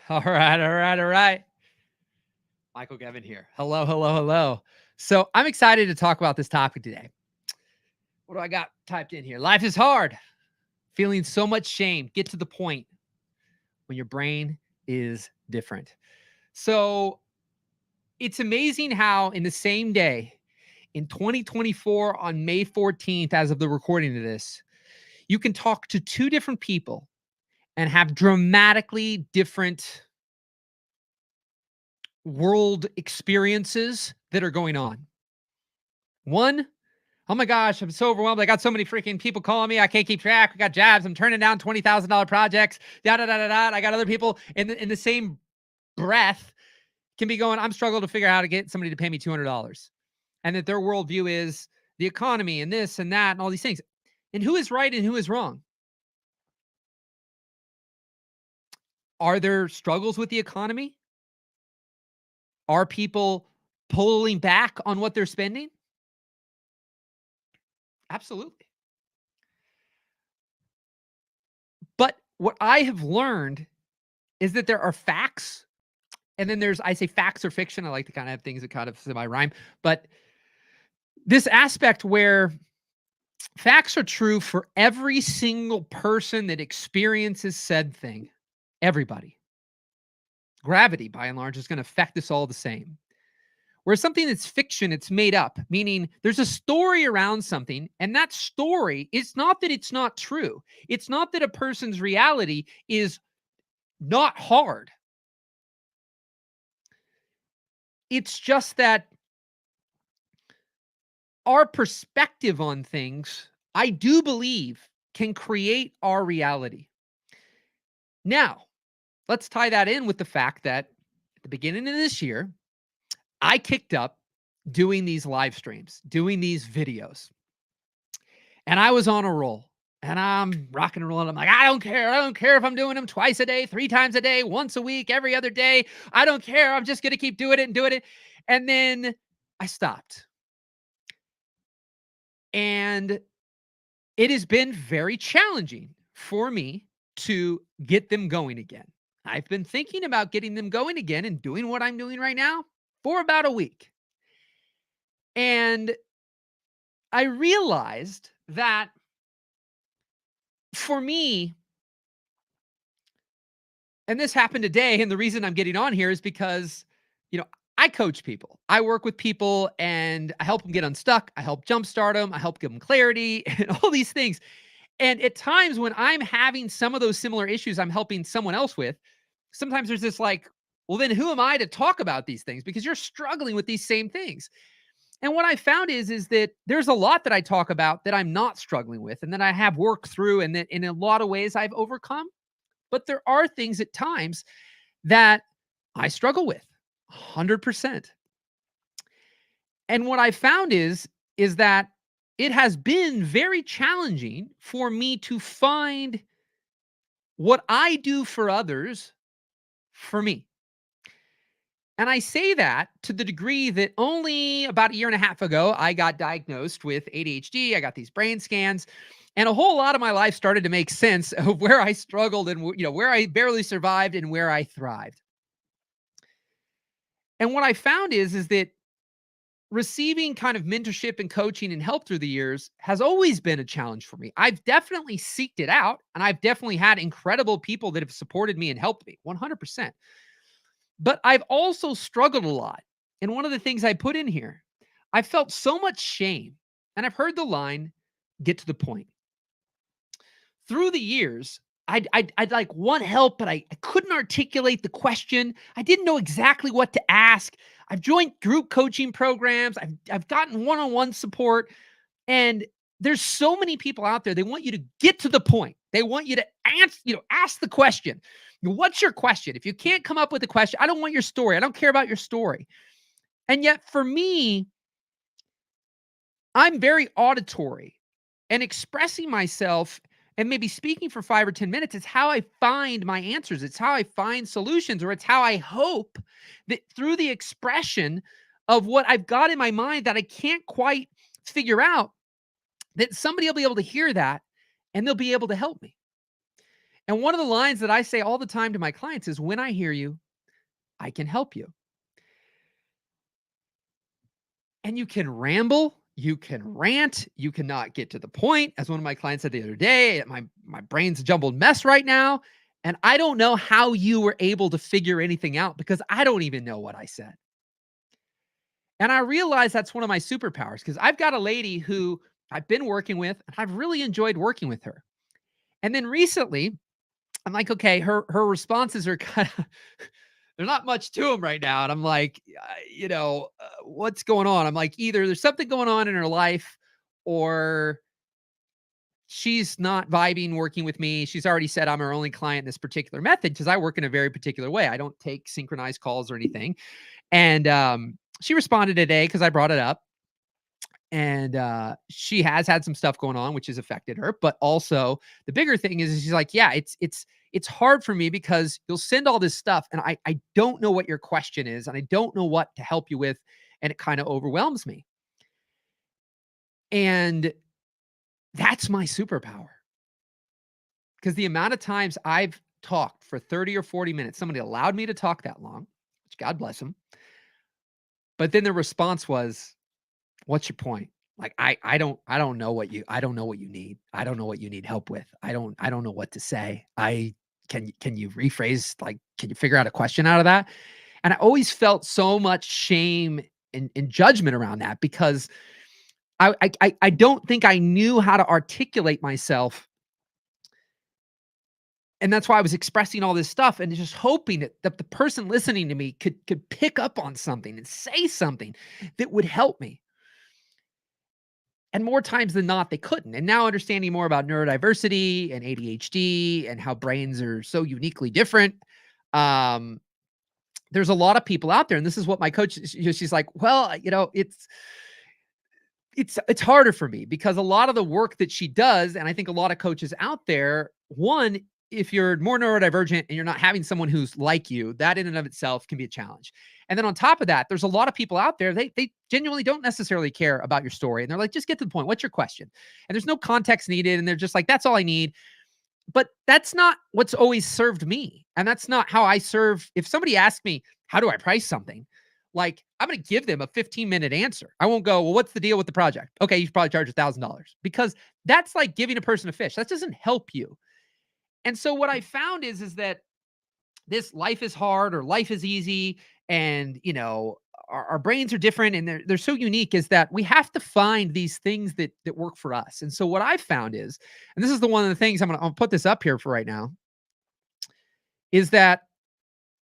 All right, all right, all right. Michael Gavin here. Hello, hello, hello. So I'm excited to talk about this topic today. What do I got typed in here? Life is hard. Feeling so much shame. Get to the point when your brain is different. So it's amazing how in the same day, in 2024 on May 14th, as of the recording of this, you can talk to two different people and have dramatically different world experiences that are going on. One, oh my gosh, I'm so overwhelmed. I got so many freaking people calling me. I can't keep track. We got jabs. I'm turning down $20,000 projects. Da da da da da. I got other people in the same breath can be going, I'm struggling to figure out how to get somebody to pay me $200. And that their worldview is the economy and this and that and all these things. And who is right and who is wrong? Are there struggles with the economy? Are people pulling back on what they're spending? Absolutely. But what I have learned is that there are facts, and then I say facts or fiction. I like to kind of have things that kind of semi-rhyme, but this aspect where facts are true for every single person that experiences said thing. Everybody. Gravity, by and large, is going to affect us all the same. Whereas something that's fiction, it's made up, meaning there's a story around something, and that story, it's not that it's not true. It's not that a person's reality is not hard. It's just that our perspective on things, I do believe, can create our reality. Now, let's tie that in with the fact that at the beginning of this year, I kicked up doing these live streams, doing these videos. And I was on a roll. And I'm rocking and rolling. I'm like, I don't care. I don't care if I'm doing them twice a day, 3 times a day, once a week, every other day. I don't care. I'm just going to keep doing it and doing it. And then I stopped. And it has been very challenging for me to get them going again. I've been thinking about getting them going again and doing what I'm doing right now for about a week. And I realized that for me, and this happened today, and the reason I'm getting on here is because, I coach people. I work with people and I help them get unstuck. I help jumpstart them. I help give them clarity and all these things. And at times when I'm having some of those similar issues I'm helping someone else with, sometimes there's this like, well, then who am I to talk about these things? Because you're struggling with these same things. And what I found is that there's a lot that I talk about that I'm not struggling with and that I have worked through and that in a lot of ways I've overcome. But there are things at times that I struggle with 100%. And what I found is that it has been very challenging for me to find what I do for others for me. And I say that to the degree that only about a year and a half ago, I got diagnosed with ADHD. I got these brain scans, and a whole lot of my life started to make sense of where I struggled and, where I barely survived and where I thrived. And what I found is that receiving kind of mentorship and coaching and help through the years has always been a challenge for me. I've definitely seeked it out, and I've definitely had incredible people that have supported me and helped me 100%. But I've also struggled a lot. And one of the things I put in here, I felt so much shame. And I've heard the line, get to the point. Through the years, I'd like want help, but I couldn't articulate the question. I didn't know exactly what to ask. I've joined group coaching programs. I've gotten one-on-one support. And there's so many people out there. They want you to get to the point. They want you to ask the question. What's your question? If you can't come up with a question, I don't want your story. I don't care about your story. And yet for me, I'm very auditory, and expressing myself and maybe speaking for 5 or 10 minutes is how I find my answers. It's how I find solutions, or it's how I hope that through the expression of what I've got in my mind that I can't quite figure out, that somebody will be able to hear that and they'll be able to help me. And one of the lines that I say all the time to my clients is, when I hear you, I can help you. And you can ramble, you can rant, you cannot get to the point. As one of my clients said the other day, my brain's a jumbled mess right now. And I don't know how you were able to figure anything out because I don't even know what I said. And I realize that's one of my superpowers because I've got a lady who I've been working with and I've really enjoyed working with her. And then recently, I'm like, okay, her responses are kind of there's not much to them right now. And I'm like, what's going on? I'm like, either there's something going on in her life or she's not vibing working with me. She's already said I'm her only client in this particular method because I work in a very particular way. I don't take synchronized calls or anything. And she responded today because I brought it up. And she has had some stuff going on which has affected her, but also the bigger thing is she's like, yeah, it's hard for me because you'll send all this stuff and I don't know what your question is and I don't know what to help you with, and it kind of overwhelms me. And that's my superpower, because the amount of times I've talked for 30 or 40 minutes, somebody allowed me to talk that long, which God bless them, but then the response was, what's your point? Like, I don't know what you need. I don't know what you need help with. I don't know what to say. Can you rephrase, like, can you figure out a question out of that? And I always felt so much shame and judgment around that because I don't think I knew how to articulate myself. And that's why I was expressing all this stuff and just hoping that the person listening to me could pick up on something and say something that would help me. And more times than not, they couldn't. And now understanding more about neurodiversity and ADHD and how brains are so uniquely different, um, there's a lot of people out there. And this is what my coach, she's like, well, it's harder for me because a lot of the work that she does, and I think a lot of coaches out there, one, if you're more neurodivergent and you're not having someone who's like you, that in and of itself can be a challenge. And then on top of that, there's a lot of people out there, they genuinely don't necessarily care about your story. And they're like, just get to the point. What's your question? And there's no context needed. And they're just like, that's all I need. But that's not what's always served me. And that's not how I serve. If somebody asks me, how do I price something? Like, I'm going to give them a 15-minute answer. I won't go, well, what's the deal with the project? Okay, you should probably charge $1,000, because that's like giving a person a fish. That doesn't help you. And so what I found is that this life is hard or life is easy, and our brains are different and they're so unique, is that we have to find these things that work for us. And so what I found is, and this is the one of the things I'll put this up here for right now, is that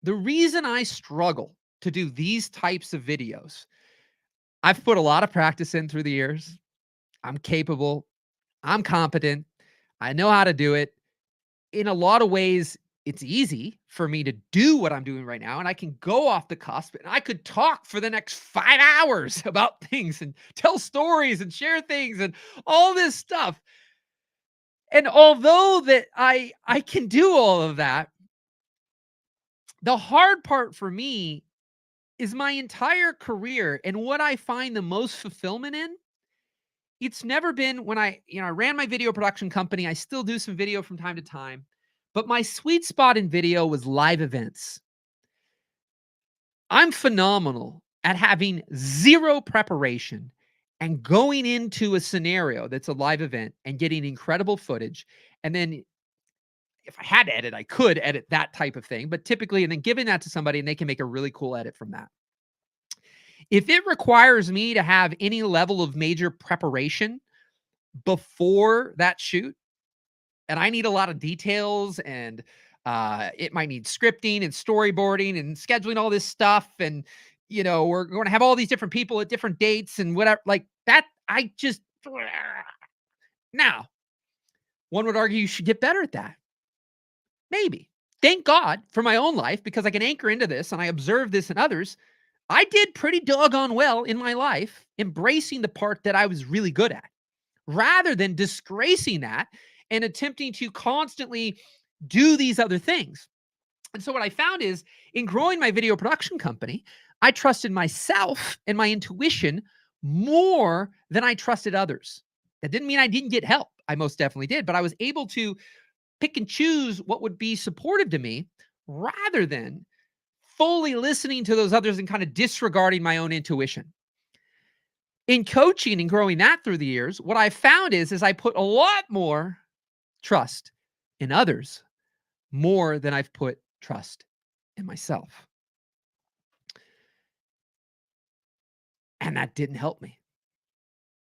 the reason I struggle to do these types of videos, I've put a lot of practice in through the years. I'm capable, I'm competent, I know how to do it. In a lot of ways, it's easy for me to do what I'm doing right now, and I can go off the cusp and I could talk for the next 5 hours about things and tell stories and share things and all this stuff. And although that I can do all of that, the hard part for me is my entire career, and what I find the most fulfillment in, it's never been when I ran my video production company. I still do some video from time to time, but my sweet spot in video was live events. I'm phenomenal at having zero preparation and going into a scenario that's a live event and getting incredible footage. And then if I had to edit, I could edit that type of thing, but typically, and then giving that to somebody and they can make a really cool edit from that. If it requires me to have any level of major preparation before that shoot, and I need a lot of details, and it might need scripting and storyboarding and scheduling all this stuff, and we're going to have all these different people at different dates and whatever, like that, I just now, one would argue you should get better at that. Maybe. Thank God for my own life, because I can anchor into this and I observe this in others. I did pretty doggone well in my life embracing the part that I was really good at, rather than disgracing that and attempting to constantly do these other things. And so what I found is, in growing my video production company, I trusted myself and my intuition more than I trusted others. That didn't mean I didn't get help. I most definitely did, but I was able to pick and choose what would be supportive to me rather than fully listening to those others and kind of disregarding my own intuition. In coaching and growing that through the years, what I found is I put a lot more trust in others more than I've put trust in myself. And that didn't help me.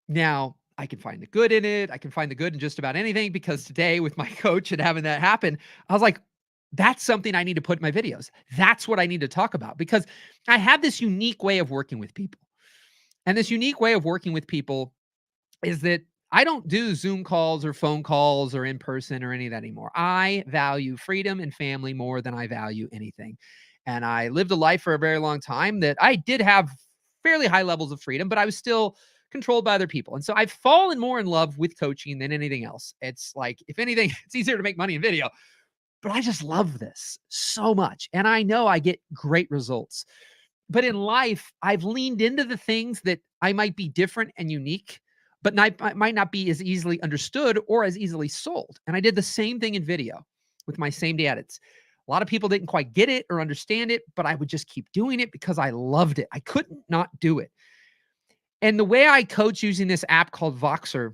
Now, I can find the good in it. I can find the good in just about anything because today, with my coach and having that happen, I was like, that's something I need to put in my videos. That's what I need to talk about because I have this unique way of working with people. And this unique way of working with people is that I don't do Zoom calls or phone calls or in person or any of that anymore. I value freedom and family more than I value anything. And I lived a life for a very long time that I did have fairly high levels of freedom, but I was still controlled by other people. And so I've fallen more in love with coaching than anything else. It's like, if anything, it's easier to make money in video, but I just love this so much. And I know I get great results. But in life, I've leaned into the things that I might be different and unique, but might not be as easily understood or as easily sold. And I did the same thing in video with my same day edits. A lot of people didn't quite get it or understand it, but I would just keep doing it because I loved it. I couldn't not do it. And the way I coach using this app called Voxer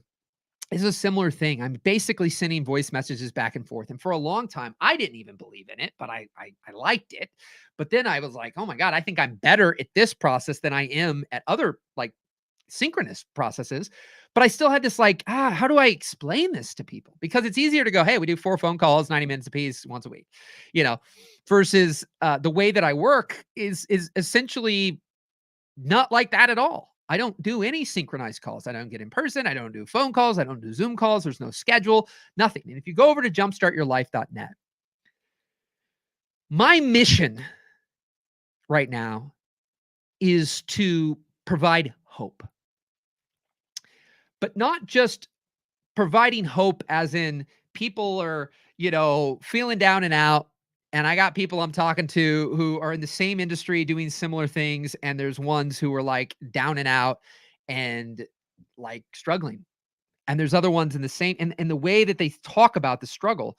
is a similar thing. I'm basically sending voice messages back and forth. And for a long time, I didn't even believe in it, but I liked it. But then I was like, oh my God, I think I'm better at this process than I am at other like synchronous processes. But I still had this like, how do I explain this to people? Because it's easier to go, hey, we do 4 phone calls, 90 minutes apiece once a week, you know, versus the way that I work is essentially not like that at all. I don't do any synchronized calls. I don't get in person. I don't do phone calls. I don't do Zoom calls. There's no schedule, nothing. And if you go over to jumpstartyourlife.net, my mission right now is to provide hope, but not just providing hope as in people are, feeling down and out. And I got people I'm talking to who are in the same industry doing similar things. And there's ones who are like down and out and like struggling. And there's other ones in the same, and the way that they talk about the struggle,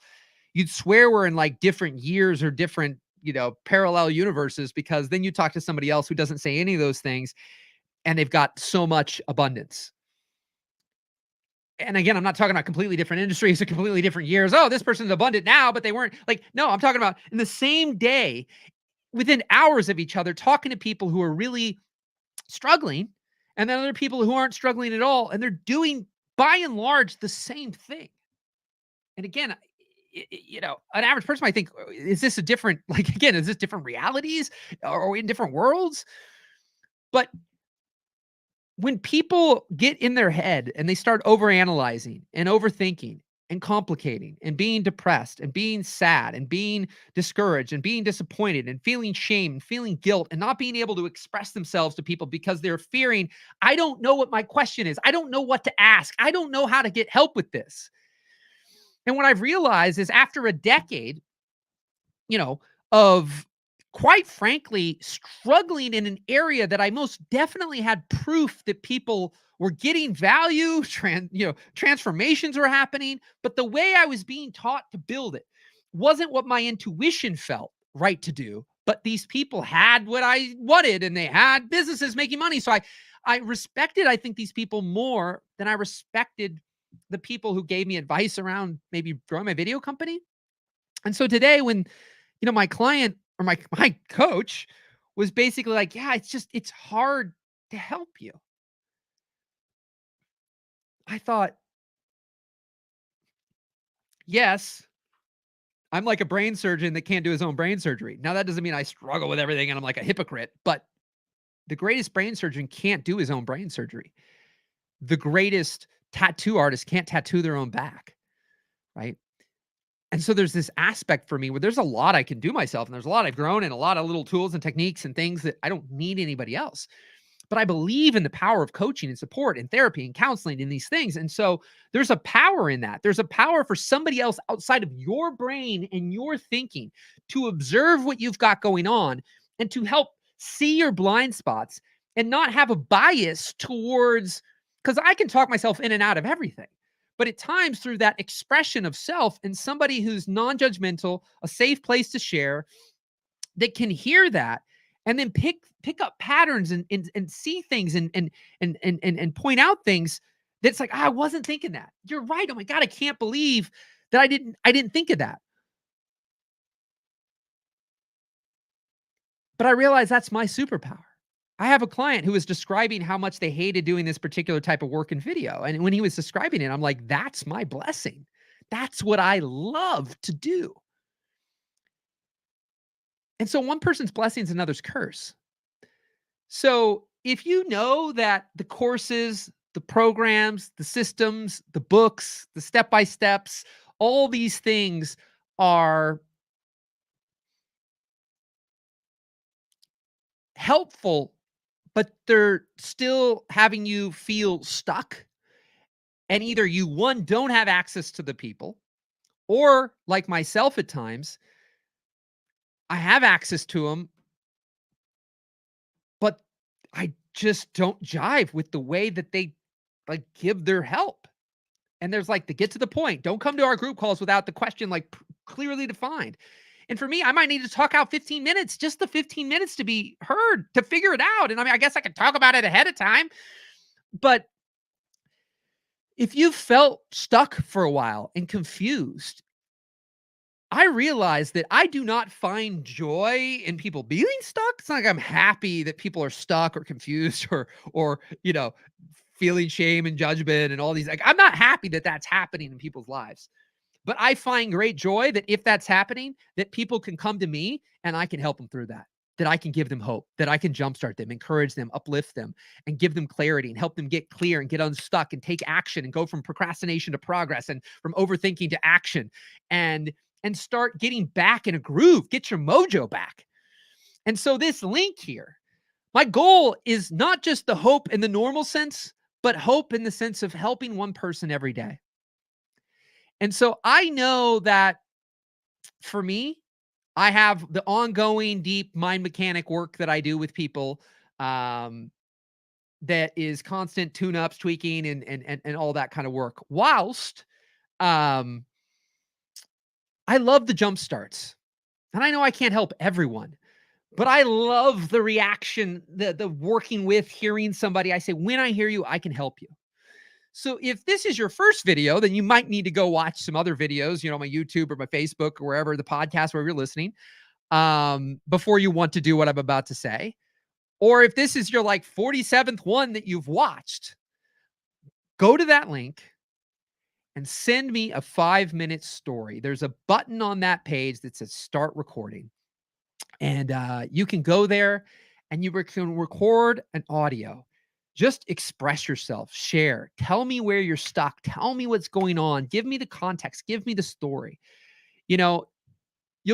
you'd swear we're in like different years or different, parallel universes, because then you talk to somebody else who doesn't say any of those things and they've got so much abundance. And again, I'm not talking about completely different industries or completely different years. Oh, this person's abundant now, but they weren't like, no, I'm talking about in the same day, within hours of each other, talking to people who are really struggling and then other people who aren't struggling at all. And they're doing by and large the same thing. And again, an average person might think, is this a different, like, again, is this different realities? Are we in different worlds? But when people get in their head and they start overanalyzing and overthinking and complicating and being depressed and being sad and being discouraged and being disappointed and feeling shame and feeling guilt and not being able to express themselves to people because they're fearing, I don't know what my question is. I don't know what to ask. I don't know how to get help with this. And what I've realized is after a decade, of quite frankly struggling in an area that I most definitely had proof that people were getting value, transformations were happening, but the way I was being taught to build it wasn't what my intuition felt right to do. But these people had what I wanted and they had businesses making money. So I respected, I think, these people more than I respected the people who gave me advice around maybe growing my video company. And so today when, my client or my coach was basically like, yeah, it's hard to help you. I thought, yes, I'm like a brain surgeon that can't do his own brain surgery. Now, that doesn't mean I struggle with everything and I'm like a hypocrite, but the greatest brain surgeon can't do his own brain surgery. The greatest tattoo artist can't tattoo their own back, right? And so there's this aspect for me where there's a lot I can do myself, and there's a lot I've grown and a lot of little tools and techniques and things that I don't need anybody else. But I believe in the power of coaching and support and therapy and counseling and these things. And so there's a power in that. There's a power for somebody else outside of your brain and your thinking to observe what you've got going on and to help see your blind spots and not have a bias towards, because I can talk myself in and out of everything. But at times, through that expression of self and somebody who's non-judgmental, a safe place to share, that can hear that and then pick up patterns and see things and point out things that's like, I wasn't thinking that. You're right. Oh my God, I can't believe that I didn't think of that. But I realize that's my superpower. I have a client who was describing how much they hated doing this particular type of work in video. And when he was describing it, I'm like, that's my blessing. That's what I love to do. And so one person's blessing is another's curse. So if you know that the courses, the programs, the systems, the books, the step by steps, all these things are helpful, but they're still having you feel stuck. And either you, one, don't have access to the people, or like myself at times, I have access to them, but I just don't jive with the way that they like give their help. And there's like the get to the point. Don't come to our group calls without the question like clearly defined. And for me, I might need to talk out 15 minutes, just the 15 minutes to be heard, to figure it out. And I mean, I guess I could talk about it ahead of time. But if you felt stuck for a while and confused, I realized that I do not find joy in people being stuck. It's not like I'm happy that people are stuck or confused or feeling shame and judgment and all these. Like, I'm not happy that that's happening in people's lives. But I find great joy that if that's happening, that people can come to me and I can help them through that. That I can give them hope, that I can jumpstart them, encourage them, uplift them, and give them clarity and help them get clear and get unstuck and take action and go from procrastination to progress and from overthinking to action and start getting back in a groove, get your mojo back. And so this link here, my goal is not just the hope in the normal sense, but hope in the sense of helping one person every day. And so I know that for me, I have the ongoing deep mind mechanic work that I do with people, um, that is constant tune-ups, tweaking, and all that kind of work. Whilst um, I love the jump starts, and I know I can't help everyone, but I love the reaction, the working with, hearing somebody. I say, when I hear you, I can help you. So if this is your first video, then you might need to go watch some other videos, my YouTube or my Facebook or wherever, the podcast, wherever you're listening, before you want to do what I'm about to say. Or if this is your like 47th one that you've watched, go to that link and send me a 5-minute story. There's a button on that page that says start recording. And you can go there and you can record an audio. Just express yourself, share, tell me where you're stuck, tell me what's going on, give me the context, give me the story. You'll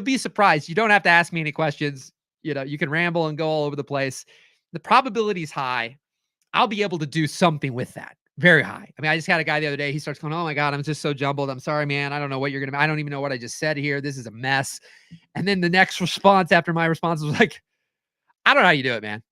be surprised. You don't have to ask me any questions. You can ramble and go all over the place. The probability is high. I'll be able to do something with that. Very high. I mean, I just had a guy the other day. He starts going, "Oh my God, I'm just so jumbled. I'm sorry, man. I don't know what you're going to, I don't even know what I just said here. This is a mess." And then the next response after my response was like, "I don't know how you do it, man.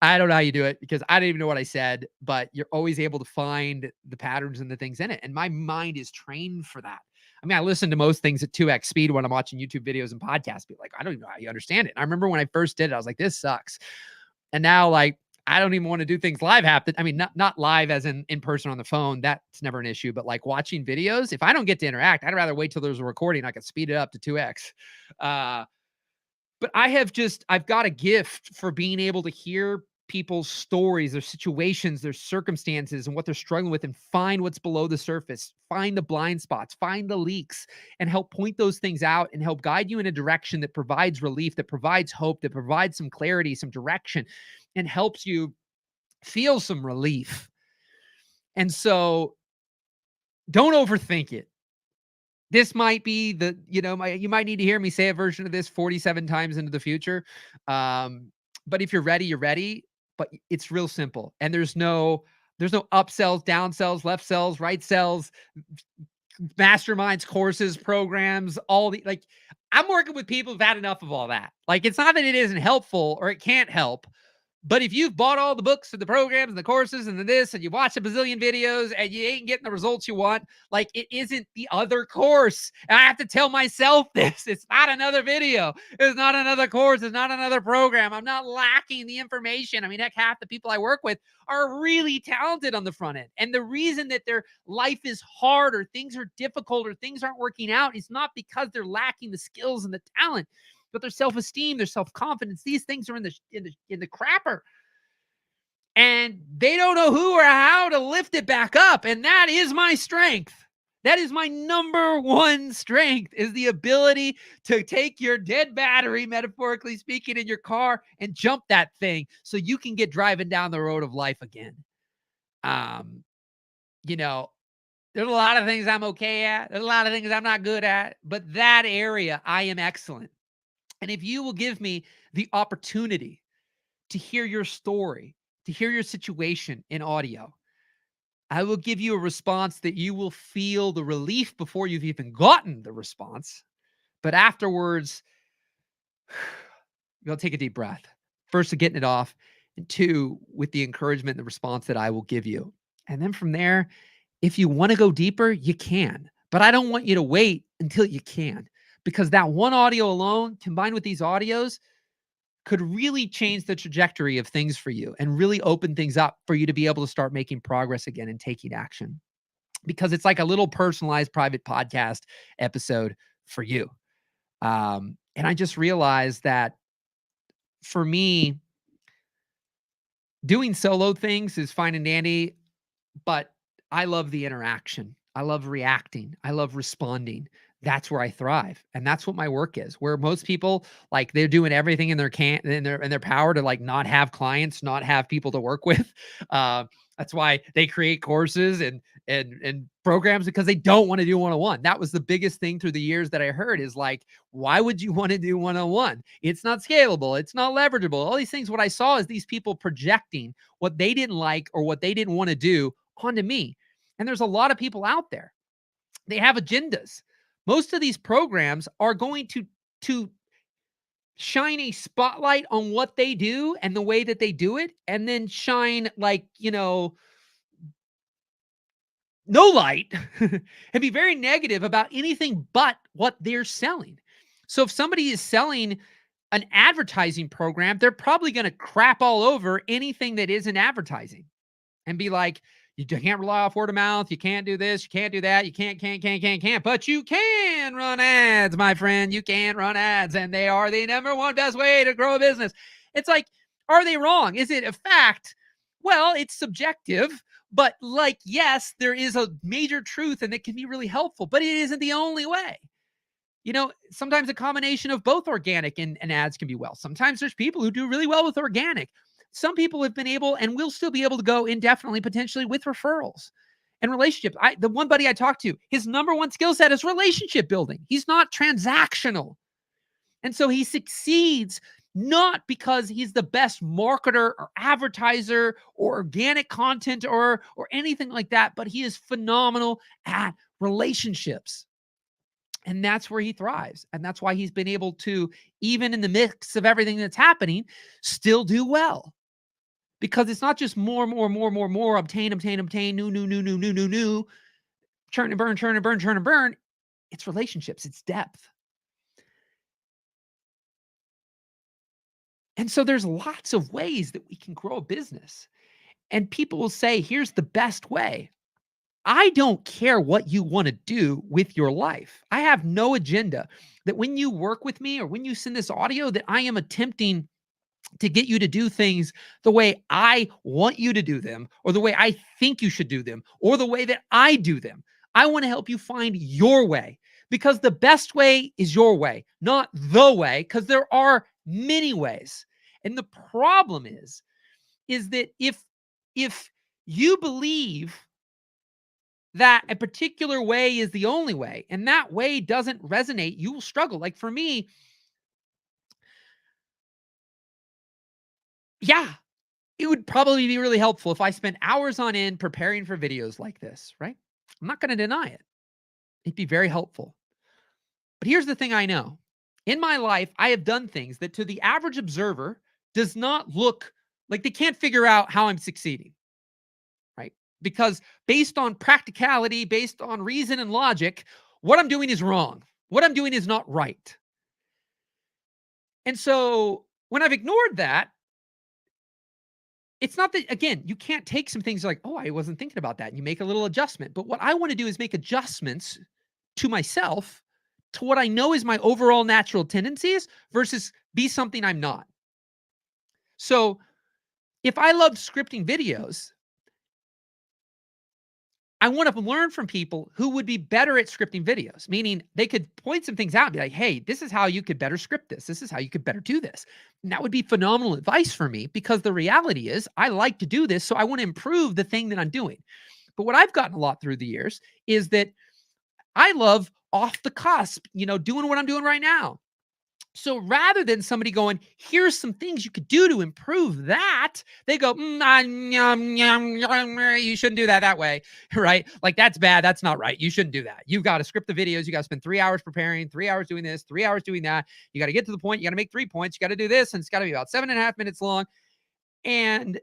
I don't know how you do it because I didn't even know what I said, but you're always able to find the patterns and the things in it." And my mind is trained for that. I mean, I listen to most things at 2x speed when I'm watching YouTube videos and podcasts. Be like, I don't even know how you understand it. And I remember when I first did it, I was like, this sucks. And now, like, I don't even want to do things live. I mean, not live as in person on the phone. That's never an issue. But like watching videos, if I don't get to interact, I'd rather wait till there's a recording. I could speed it up to 2x. But I've got a gift for being able to hear people's stories, their situations, their circumstances, and what they're struggling with, and find what's below the surface, find the blind spots, find the leaks, and help point those things out and help guide you in a direction that provides relief, that provides hope, that provides some clarity, some direction, and helps you feel some relief. And so don't overthink it. This might be you might need to hear me say a version of this 47 times into the future. But if you're ready, you're ready. But it's real simple. And there's no up sells, down sells, left sells, right sells, masterminds, courses, programs, I'm working with people who've had enough of all that. Like, it's not that it isn't helpful or it can't help, But if you've bought all the books and the programs and the courses and the this and you watch a bazillion videos and you ain't getting the results you want, like it isn't the other course. And I have to tell myself this. It's not another video. It's not another course. It's not another program. I'm not lacking the information. I mean, heck, half the people I work with are really talented on the front end. And the reason that their life is hard or things are difficult or things aren't working out is not because they're lacking the skills and the talent, but their self-esteem, their self-confidence, these things are in the crapper. And they don't know who or how to lift it back up. And that is my strength. That is my number one strength, is the ability to take your dead battery, metaphorically speaking, in your car and jump that thing so you can get driving down the road of life again. Um, you know, there's a lot of things I'm okay at. There's a lot of things I'm not good at, but that area I am excellent. And if you will give me the opportunity to hear your story, to hear your situation in audio, I will give you a response that you will feel the relief before you've even gotten the response. But afterwards, you'll take a deep breath. First, to getting it off, and two, with the encouragement and the response that I will give you. And then from there, if you want to go deeper, you can. But I don't want you to wait until you can, because that one audio alone, combined with these audios, could really change the trajectory of things for you and really open things up for you to be able to start making progress again and taking action, because it's like a little personalized private podcast episode for you. And I just realized that for me, doing solo things is fine and dandy, but I love the interaction. I love reacting. I love responding. That's where I thrive. And that's what my work is. Where most people, like, they're doing everything in their in their power to, like, not have clients, not have people to work with. Uh, that's why they create courses and programs, because they don't want to do one-on-one. That was the biggest thing through the years that I heard, is like, why would you want to do one-on-one? It's not scalable. It's not leverageable. All these things. What I saw is these people projecting what they didn't like or what they didn't want to do onto me. And there's a lot of people out there. They have agendas. Most of these programs are going to shine a spotlight on what they do and the way that they do it, and then shine, like, no light and be very negative about anything but what they're selling. So if somebody is selling an advertising program, they're probably going to crap all over anything that isn't advertising and be like, you can't rely off word of mouth. You can't do this. You can't do that. You can't. But you can run ads, my friend. You can run ads, and they are the number one best way to grow a business. It's like, are they wrong? Is it a fact? Well, it's subjective, but, like, yes, there is a major truth, and it can be really helpful, but it isn't the only way. Sometimes a combination of both organic and ads can be well. Sometimes there's people who do really well with organic. Some people have been able and will still be able to go indefinitely, potentially, with referrals and relationships. The one buddy I talked to, his number one skill set is relationship building. He's not transactional. And so he succeeds not because he's the best marketer or advertiser or organic content or anything like that, but he is phenomenal at relationships. And that's where he thrives. And that's why he's been able to, even in the mix of everything that's happening, still do well. Because it's not just more, obtain, new, churn and burn. It's relationships, it's depth. And so there's lots of ways that we can grow a business. And people will say, here's the best way. I don't care what you want to do with your life. I have no agenda that when you work with me or when you send this audio, that I am attempting to get you to do things the way I want you to do them, or the way I think you should do them, or the way that I do them. I want to help you find your way, because the best way is your way, not the way, because there are many ways. And the problem is that if you believe that a particular way is the only way, and that way doesn't resonate, you will struggle. Like for me, yeah, it would probably be really helpful if I spent hours on end preparing for videos like this, right? I'm not going to deny it. It'd be very helpful. But here's the thing I know. In my life, I have done things that to the average observer does not look Like they can't figure out how I'm succeeding, right? Because based on practicality, based on reason and logic, what I'm doing is wrong. What I'm doing is not right. And so when I've ignored that, it's not that, again, you can't take some things like, oh, I wasn't thinking about that. And you make a little adjustment. But what I want to do is make adjustments to myself to what I know is my overall natural tendencies versus be something I'm not. So if I loved scripting videos, I want to learn from people who would be better at scripting videos, meaning they could point some things out and be like, hey, this is how you could better script this. This is how you could better do this. And that would be phenomenal advice for me because the reality is I like to do this. So I want to improve the thing that I'm doing. But what I've gotten a lot through the years is that I love off the cusp, doing what I'm doing right now. So rather than somebody going, here's some things you could do to improve that, they go, you shouldn't do that way, right? Like that's bad. That's not right. You shouldn't do that. You've got to script the videos. You got to spend 3 hours preparing, 3 hours doing this, 3 hours doing that. You got to get to the point. You got to make 3 points. You got to do this. And it's got to be about 7.5 minutes long. And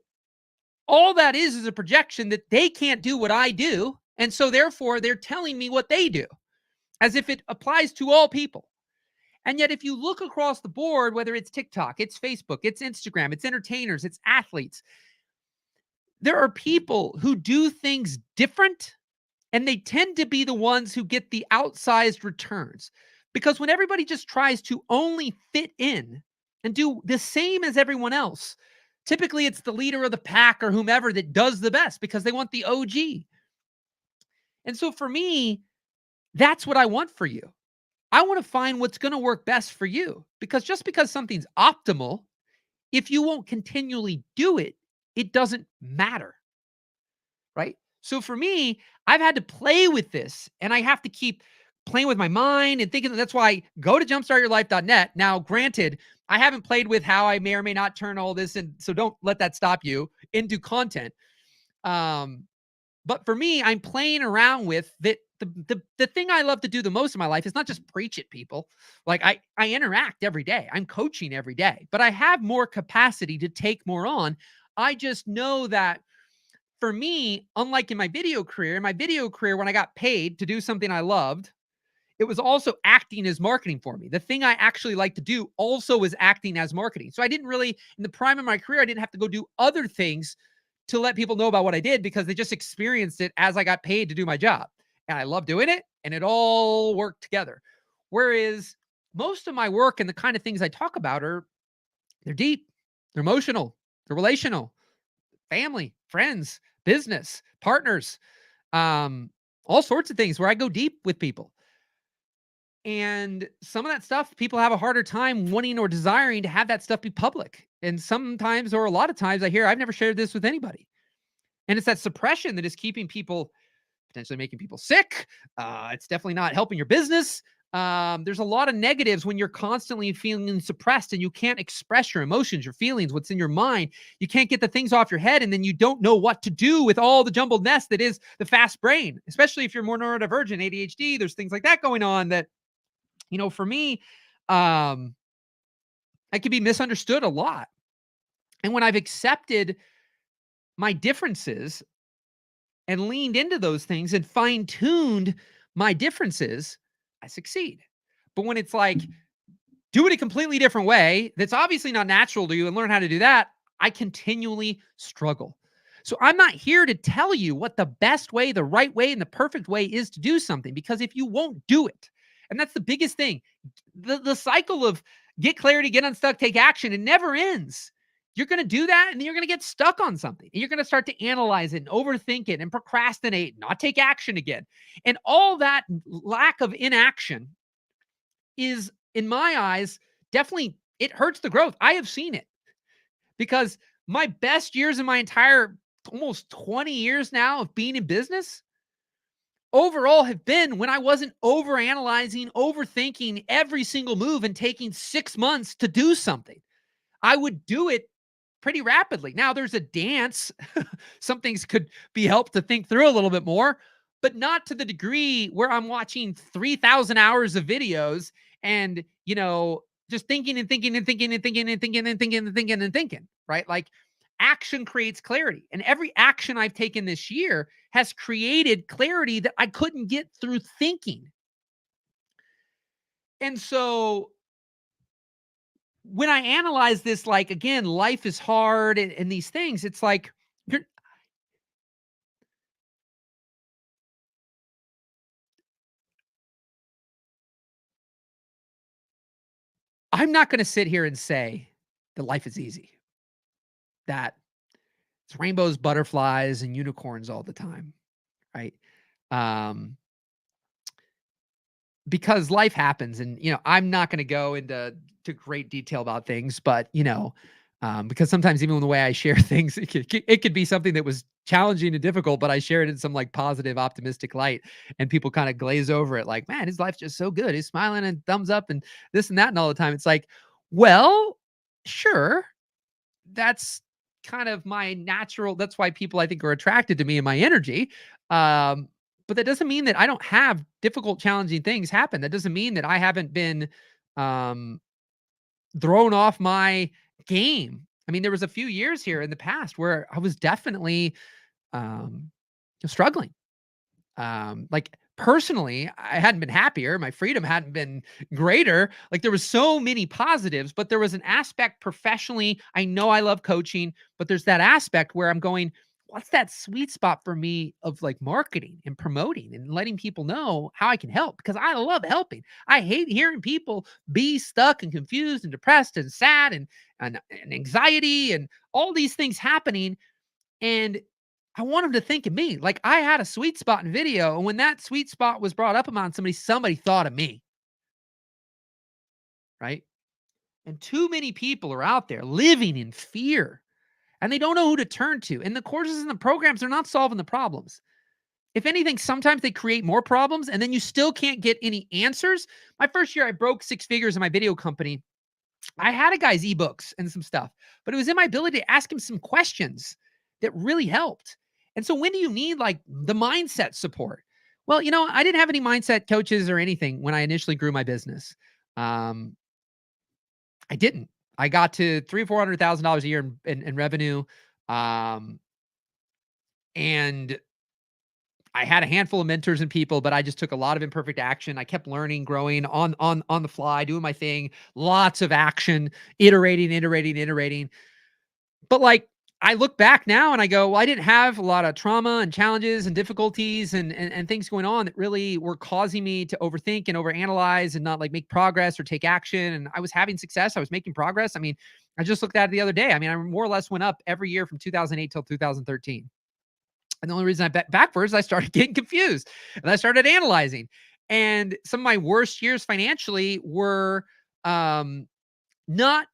all that is a projection that they can't do what I do. And so therefore they're telling me what they do as if it applies to all people. And yet, if you look across the board, whether it's TikTok, it's Facebook, it's Instagram, it's entertainers, it's athletes, there are people who do things different, and they tend to be the ones who get the outsized returns. Because when everybody just tries to only fit in and do the same as everyone else, typically it's the leader of the pack or whomever that does the best because they want the OG. And so for me, that's what I want for you. I want to find what's going to work best for you because just because something's optimal, if you won't continually do it, it doesn't matter. Right. So for me, I've had to play with this and I have to keep playing with my mind and thinking that's why go to jumpstartyourlife.net. Now, granted, I haven't played with how I may or may not turn all this in. So don't let that stop you into content. But for me, I'm playing around with that. The thing I love to do the most in my life is not just preach at people. Like I interact every day. I'm coaching every day, but I have more capacity to take more on. I just know that for me, unlike in my video career, when I got paid to do something I loved, it was also acting as marketing for me. The thing I actually like to do also was acting as marketing. So I didn't really, in the prime of my career, I didn't have to go do other things to let people know about what I did because they just experienced it as I got paid to do my job. And I love doing it and it all worked together. Whereas most of my work and the kind of things I talk about they're deep, they're emotional, they're relational, family, friends, business, partners, all sorts of things where I go deep with people. And some of that stuff, people have a harder time wanting or desiring to have that stuff be public. And sometimes, or a lot of times, I hear, I've never shared this with anybody. And it's that suppression that is keeping people, potentially making people sick. It's definitely not helping your business. There's a lot of negatives when you're constantly feeling suppressed and you can't express your emotions, your feelings, what's in your mind. You can't get the things off your head, and then you don't know what to do with all the jumbled mess that is the fast brain, especially if you're more neurodivergent, ADHD. There's things like that going on that, for me, I can be misunderstood a lot. And when I've accepted my differences and leaned into those things and fine-tuned my differences, I succeed. But when it's like, do it a completely different way, that's obviously not natural to you and learn how to do that, I continually struggle. So I'm not here to tell you what the best way, the right way, and the perfect way is to do something, because if you won't do it, and that's the biggest thing, the cycle of get clarity, get unstuck, take action, it never ends. You're going to do that and then you're going to get stuck on something. And you're going to start to analyze it and overthink it and procrastinate, not take action again. And all that lack of inaction is, in my eyes, definitely, it hurts the growth. I have seen it because my best years in my entire almost 20 years now of being in business overall have been when I wasn't overanalyzing, overthinking every single move and taking 6 months to do something. I would do it pretty rapidly. Now there's a dance. Some things could be helped to think through a little bit more, but not to the degree where I'm watching 3,000 hours of videos and, just thinking and thinking and thinking and thinking and thinking and thinking and thinking and thinking, right? Like action creates clarity. And every action I've taken this year has created clarity that I couldn't get through thinking. And so when I analyze this, like, again, life is hard and these things, it's like, you're, I'm not going to sit here and say that life is easy, that it's rainbows, butterflies, and unicorns all the time, right? Um, because life happens, and I'm not going to go into great detail about things, but because sometimes even the way I share things, it could be something that was challenging and difficult, but I share it in some like positive, optimistic light, and people kind of glaze over it, like, man, his life's just so good. He's smiling and thumbs up and this and that and all the time. It's like, well, sure, that's kind of my natural. That's why people I think are attracted to me and my energy. Um, but that doesn't mean that I don't have difficult, challenging things happen. That doesn't mean that I haven't been um, thrown off my game. I mean, there was a few years here in the past where I was definitely um, struggling. Like personally, I hadn't been happier. My freedom hadn't been greater. Like there was so many positives, but there was an aspect professionally. I know I love coaching, but there's that aspect where I'm going, what's that sweet spot for me of like marketing and promoting and letting people know how I can help? Because I love helping. I hate hearing people be stuck and confused and depressed and sad and anxiety and all these things happening. And I want them to think of me. Like I had a sweet spot in video, and when that sweet spot was brought up among somebody, somebody thought of me, right? And too many people are out there living in fear, and they don't know who to turn to. And the courses and the programs are not solving the problems. If anything, sometimes they create more problems, and then you still can't get any answers. My first year, I broke six figures in my video company. I had a guy's ebooks and some stuff, but it was in my ability to ask him some questions that really helped. And so when do you need like the mindset support? Well, I didn't have any mindset coaches or anything when I initially grew my business. Um, I didn't. I got to three, $400,000 a year in revenue. Um, and I had a handful of mentors and people, but I just took a lot of imperfect action. I kept learning, growing on the fly, doing my thing, lots of action, iterating. But like I look back now and I go, well, I didn't have a lot of trauma and challenges and difficulties and things going on that really were causing me to overthink and overanalyze and not like make progress or take action. And I was having success. I was making progress. I mean, I just looked at it the other day. I mean, I more or less went up every year from 2008 till 2013. And the only reason I bet backwards, I started getting confused and I started analyzing. And some of my worst years financially were not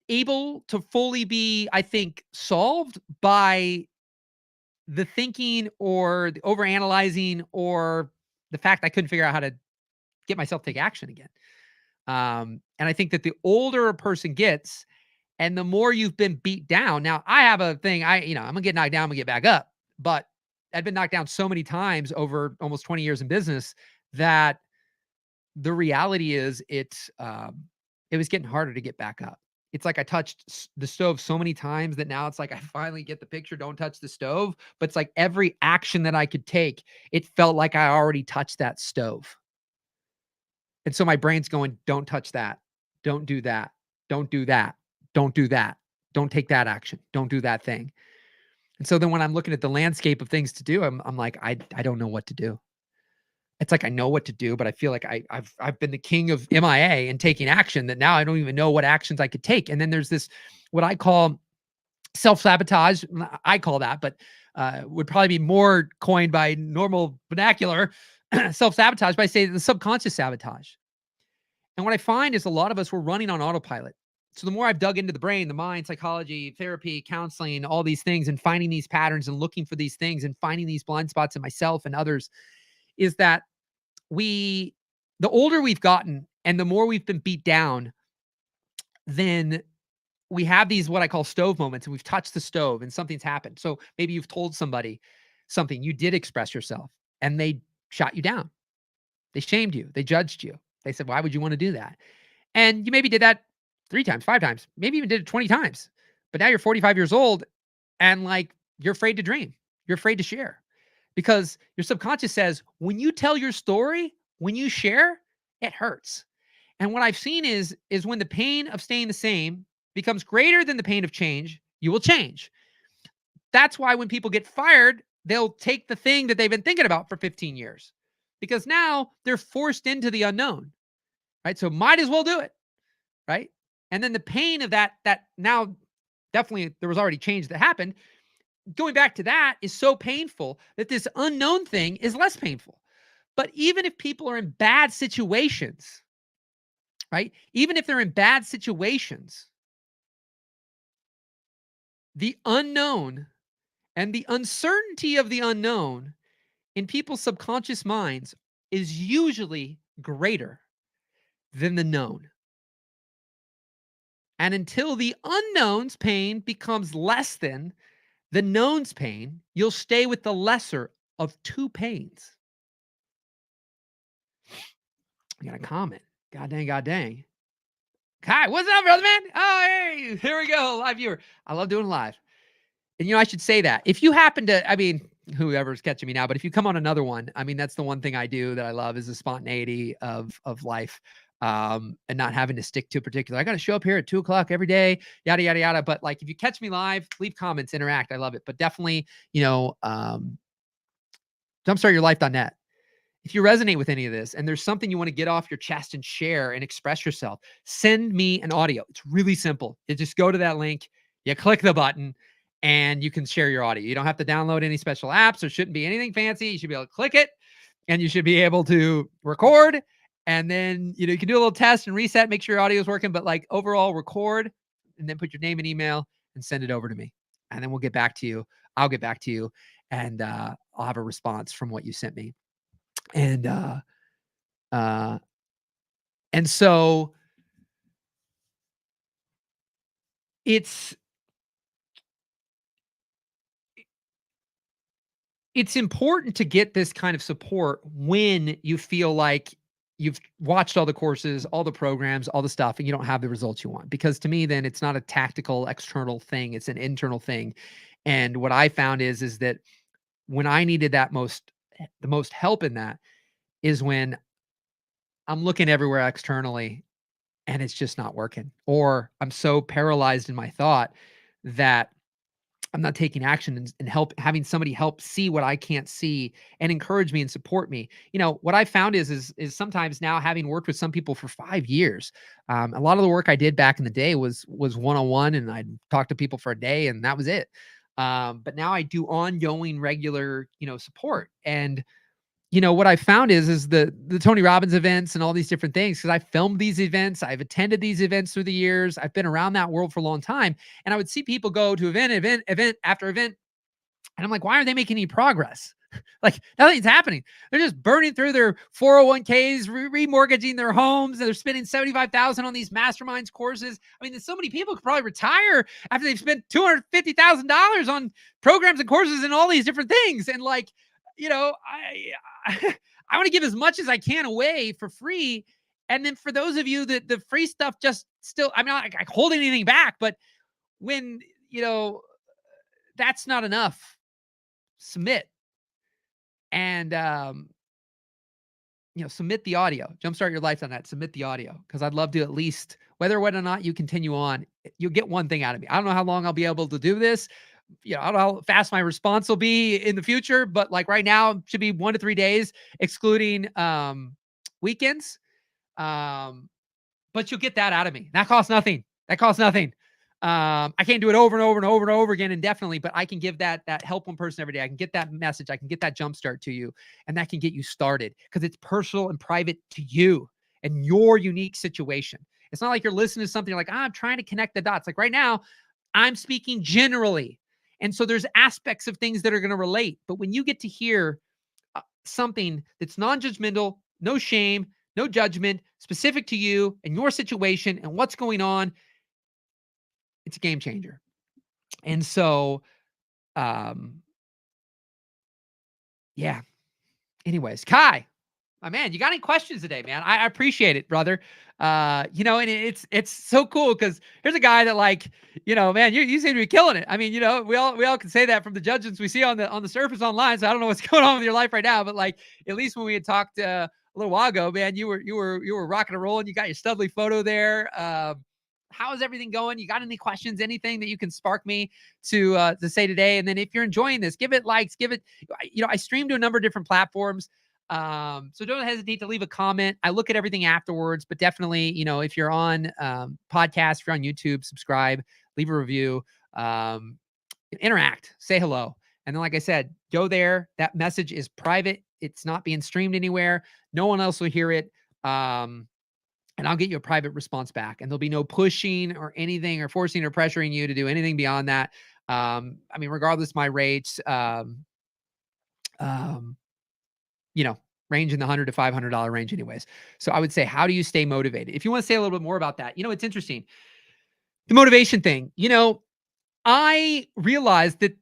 able to fully be, I think, solved by the thinking or the overanalyzing or the fact I couldn't figure out how to get myself to take action again. And I think that the older a person gets and the more you've been beat down. Now, I have a thing, I'm gonna get knocked down, I'm gonna get back up. But I've been knocked down so many times over almost 20 years in business that the reality is it was getting harder to get back up. It's like I touched the stove so many times that now it's like I finally get the picture, don't touch the stove, but it's like every action that I could take, it felt like I already touched that stove. And so my brain's going, don't touch that. Don't do that. Don't do that. Don't do that. Don't take that action. Don't do that thing. And so then when I'm looking at the landscape of things to do, I'm like, I don't know what to do. It's like I know what to do, but I feel like I've been the king of MIA and taking action that now I don't even know what actions I could take. And then there's this what I call self-sabotage. I call that, but would probably be more coined by normal vernacular self-sabotage by saying the subconscious sabotage. And what I find is a lot of us were running on autopilot. So the more I've dug into the brain, the mind, psychology, therapy, counseling, all these things, and finding these patterns and looking for these things and finding these blind spots in myself and others, is that the older we've gotten and the more we've been beat down, then we have these what I call stove moments, and we've touched the stove and something's happened. So maybe you've told somebody something, you did express yourself, and they shot you down. They shamed you. They judged you. They said, why would you want to do that? And you maybe did that 3 times, 5 times, maybe even did it 20 times. But now you're 45 years old And like, you're afraid to dream. You're afraid to share because your subconscious says when you tell your story, when you share, it hurts. And what I've seen is when the pain of staying the same becomes greater than the pain of change, you will change. That's why when people get fired, they'll take the thing that they've been thinking about for 15 years because now they're forced into the unknown, right? So might as well do it, right? And then the pain of that now definitely there was already change that happened. Going back to that is so painful that this unknown thing is less painful. But even if people are in bad situations, right? Even if they're in bad situations, the unknown and the uncertainty of the unknown in people's subconscious minds is usually greater than the known. And until the unknown's pain becomes less than the known's pain, you'll stay with the lesser of two pains. I got a comment. God dang, god dang. Kai, what's up, brother man? Oh, hey, here we go. Live viewer. I love doing live. And I should say that. If you happen to, whoever's catching me now, but if you come on another one, that's the one thing I do that I love is the spontaneity of life. And not having to stick to a particular, I got to show up here at 2:00 every day, yada, yada, yada. But like, if you catch me live, leave comments, interact. I love it. But definitely, jumpstartyourlife.net. If you resonate with any of this and there's something you want to get off your chest and share and express yourself, send me an audio. It's really simple. You just go to that link, you click the button, and you can share your audio. You don't have to download any special apps. There shouldn't be anything fancy. You should be able to click it and you should be able to record. And then, you can do a little test and reset, make sure your audio is working. But like overall, record and then put your name and email and send it over to me. And then we'll get back to you. I'll get back to you and I'll have a response from what you sent me. And uh and so it's it's important to get this kind of support when you feel like you've watched all the courses, all the programs, all the stuff, and you don't have the results you want. Because to me, then it's not a tactical external thing, it's an internal thing. And what I found is that when I needed the most help in that is when I'm looking everywhere externally and it's just not working. Or I'm so paralyzed in my thought that I'm not taking action and having somebody help see what I can't see and encourage me and support me. What I found is sometimes now having worked with some people for 5 years, a lot of the work I did back in the day was one-on-one and I'd talk to people for a day and that was it. But now I do ongoing regular, support. And what I found is the Tony Robbins events and all these different things, because I filmed these events, I've attended these events through the years, I've been around that world for a long time, and I would see people go to event after event, and I'm like, why aren't they making any progress? Like nothing's happening. They're just burning through their 401ks, remortgaging their homes, and they're spending 75,000 on these masterminds courses. There's so many people could probably retire after they've spent $250,000 on programs and courses and all these different things. And like, I want to give as much as I can away for free. And then for those of you that the free stuff just still, I'm not like holding anything back, but when, that's not enough, submit. And, submit the audio. Jumpstart your life on that. Submit the audio because I'd love to at least, whether or not you continue on, you'll get one thing out of me. I don't know how long I'll be able to do this. I don't know how fast my response will be in the future, but like right now, it should be 1 to 3 days, excluding weekends. But you'll get that out of me. That costs nothing. That costs nothing. I can't do it over and over and over and over again indefinitely, but I can give that help one person every day. I can get that message. I can get that jump start to you, and that can get you started because it's personal and private to you and your unique situation. It's not like you're listening to something like, I'm trying to connect the dots. Like right now, I'm speaking generally. And so there's aspects of things that are going to relate. But when you get to hear something that's non-judgmental, no shame, no judgment, specific to you and your situation and what's going on, it's a game changer. And so, yeah. Anyways, Kai, My man, you got any questions today, man? I appreciate it, brother. And it's so cool because here's a guy that like, man, you seem to be killing it. I mean, we all can say that from the judgments we see on the surface online. So I don't know what's going on with your life right now, but like at least when we had talked a little while ago, man, you were rocking and rolling. You got your studly photo there. How is everything going? You got any questions? Anything that you can spark me to say today? And then if you're enjoying this, give it likes. Give it. I stream to a number of different platforms. So don't hesitate to leave a comment. I look at everything afterwards, but definitely, if you're on podcast, if you're on YouTube, subscribe, leave a review, interact, say hello. And then, like I said, go there. That message is private. It's not being streamed anywhere. No one else will hear it. And I'll get you a private response back. And there'll be no pushing or anything or forcing or pressuring you to do anything beyond that. Regardless, my rates, um, range in the $100 to $500 range anyways. So I would say, how do you stay motivated? If you want to say a little bit more about that, it's interesting. The motivation thing, I realized that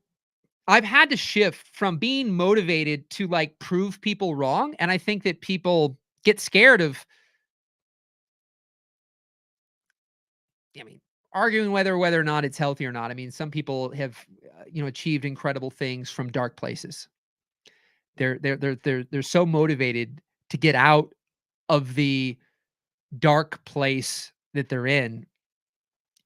I've had to shift from being motivated to like prove people wrong. And I think that people get scared of, arguing whether or not it's healthy or not. I mean, some people have, achieved incredible things from dark places. They're so motivated to get out of the dark place that they're in,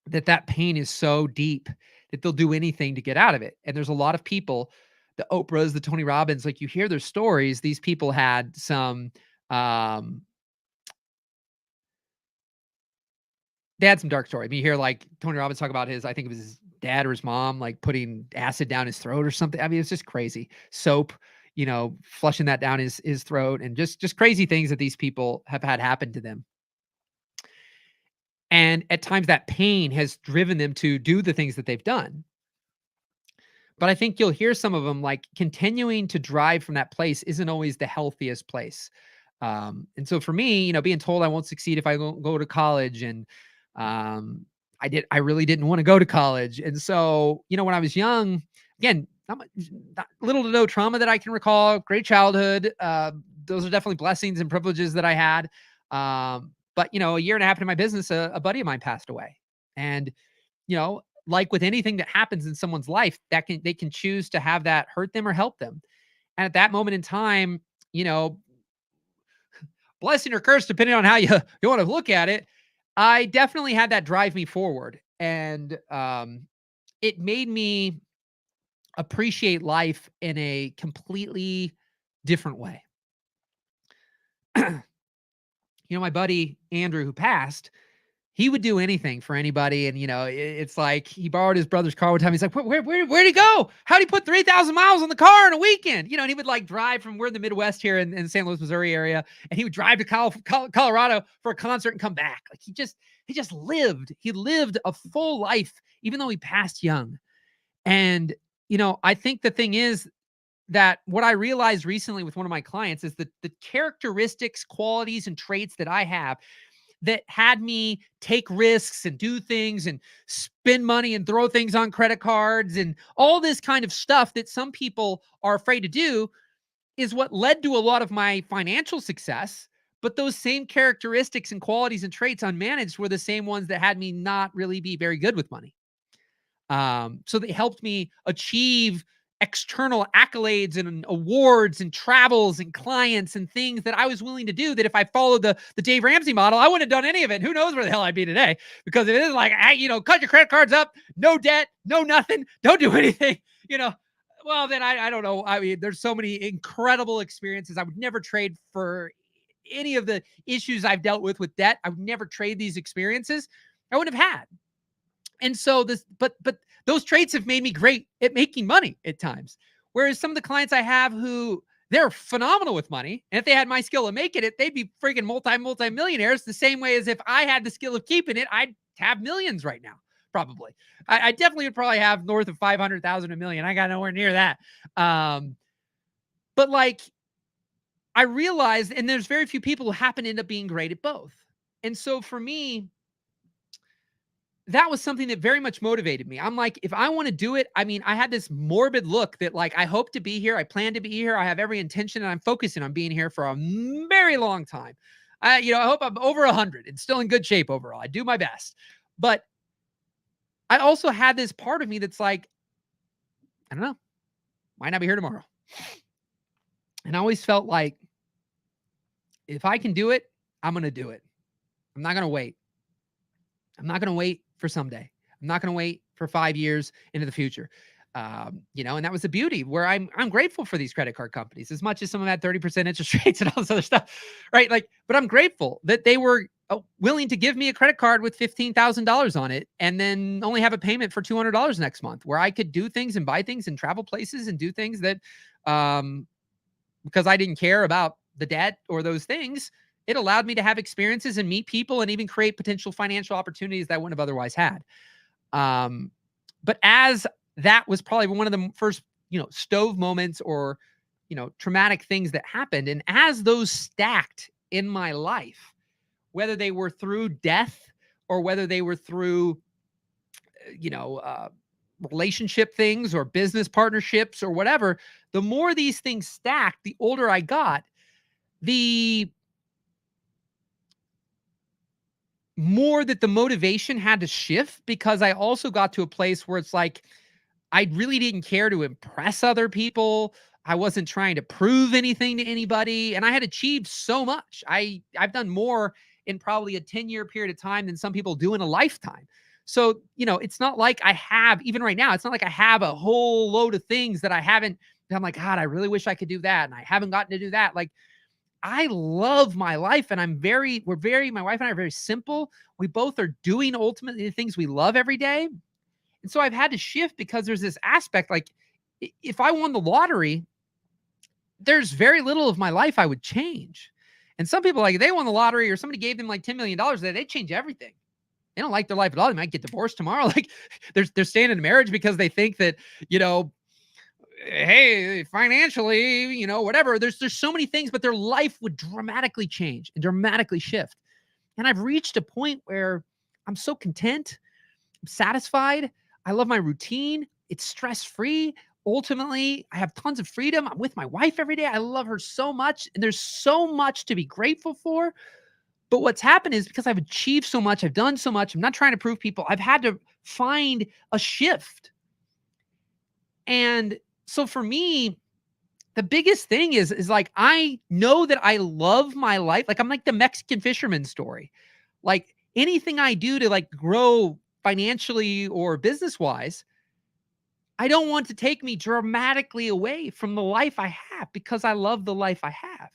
that pain is so deep that they'll do anything to get out of it. And there's a lot of people, the Oprahs, the Tony Robbins, like you hear their stories. These people had they had some dark story. I mean, you hear like Tony Robbins talk about I think it was his dad or his mom, like putting acid down his throat or something. I mean, it's just crazy. Soap, flushing that down his throat, and just crazy things that these people have had happen to them. And at times that pain has driven them to do the things that they've done. But I think you'll hear some of them like continuing to drive from that place isn't always the healthiest place. And so for me, being told I won't succeed if I don't go to college, and I really didn't want to go to college. And so, when I was young, again, not little to no trauma that I can recall, great childhood. Those are definitely blessings and privileges that I had. But a year and a half into my business, a buddy of mine passed away. And, like with anything that happens in someone's life, they can choose to have that hurt them or help them. And at that moment in time, blessing or curse, depending on how you want to look at it, I definitely had that drive me forward. And it made me appreciate life in a completely different way. My buddy Andrew, who passed, he would do anything for anybody. And, it's like he borrowed his brother's car one time. He's like, where'd he go? How'd he put 3,000 miles on the car in a weekend? And he would like drive from, we're in the Midwest here in the St. Louis, Missouri area. And he would drive to Colorado for a concert and come back. Like he just lived a full life, even though he passed young. And, I think the thing is that what I realized recently with one of my clients is that the characteristics, qualities, and traits that I have that had me take risks and do things and spend money and throw things on credit cards and all this kind of stuff that some people are afraid to do is what led to a lot of my financial success. But those same characteristics and qualities and traits unmanaged were the same ones that had me not really be very good with money. So they helped me achieve external accolades and awards and travels and clients and things that I was willing to do that if I followed the Dave Ramsey model, I wouldn't have done any of it. Who knows where the hell I'd be today? Because it is like, cut your credit cards up, no debt, no nothing, don't do anything, well, then I don't know. I mean, there's so many incredible experiences. I would never trade for any of the issues I've dealt with debt. I would never trade these experiences. I wouldn't have had. And so but those traits have made me great at making money at times. Whereas some of the clients I have who they're phenomenal with money, and if they had my skill of making it, they'd be freaking multi-millionaires the same way as if I had the skill of keeping it, I'd have millions right now. Probably. I definitely would probably have north of 500,000, a million. I got nowhere near that. But like I realized, and there's very few people who happen to end up being great at both. And so for me, that was something that very much motivated me. I'm like, if I want to do it, I mean, I had this morbid look that like, I hope to be here. I plan to be here. I have every intention and I'm focusing on being here for a very long time. I hope I'm over 100 and still in good shape overall. I do my best. But I also had this part of me that's like, I don't know, might not be here tomorrow. And I always felt like if I can do it, I'm going to do it. I'm not going to wait. I'm not going to wait for someday. I'm not going to wait for 5 years into the future. And that was the beauty where I'm grateful for these credit card companies as much as some of them had 30% interest rates and all this other stuff, right? Like, but I'm grateful that they were willing to give me a credit card with $15,000 on it and then only have a payment for $200 next month where I could do things and buy things and travel places and do things that, because I didn't care about the debt or those things, it allowed me to have experiences and meet people and even create potential financial opportunities that I wouldn't have otherwise had. But as that was probably one of the first, stove moments or, traumatic things that happened. And as those stacked in my life, whether they were through death or whether they were through, relationship things or business partnerships or whatever, the more these things stacked, the older I got, the more that the motivation had to shift because I also got to a place where it's like, I really didn't care to impress other people. I wasn't trying to prove anything to anybody. And I had achieved so much. I've done more in probably a 10-year period of time than some people do in a lifetime. So, it's not like I have, even right now, it's not like I have a whole load of things that I haven't, I'm like, God, I really wish I could do that. And I haven't gotten to do that. Like, I love my life and my wife and I are very simple. We both are doing ultimately the things we love every day. And so I've had to shift because there's this aspect, like if I won the lottery, there's very little of my life I would change. And some people, like, if they won the lottery or somebody gave them like $10 million, they'd change everything. They don't like their life at all. They might get divorced tomorrow. Like they're staying in a marriage because they think that, hey, financially, whatever. There's so many things, but their life would dramatically change and dramatically shift. And I've reached a point where I'm so content, I'm satisfied. I love my routine. It's stress-free. Ultimately, I have tons of freedom. I'm with my wife every day. I love her so much. And there's so much to be grateful for. But what's happened is because I've achieved so much, I've done so much, I'm not trying to prove people, I've had to find a shift. And so for me, the biggest thing is like, I know that I love my life. Like I'm like the Mexican fisherman story. Like anything I do to like grow financially or business wise, I don't want to take me dramatically away from the life I have because I love the life I have.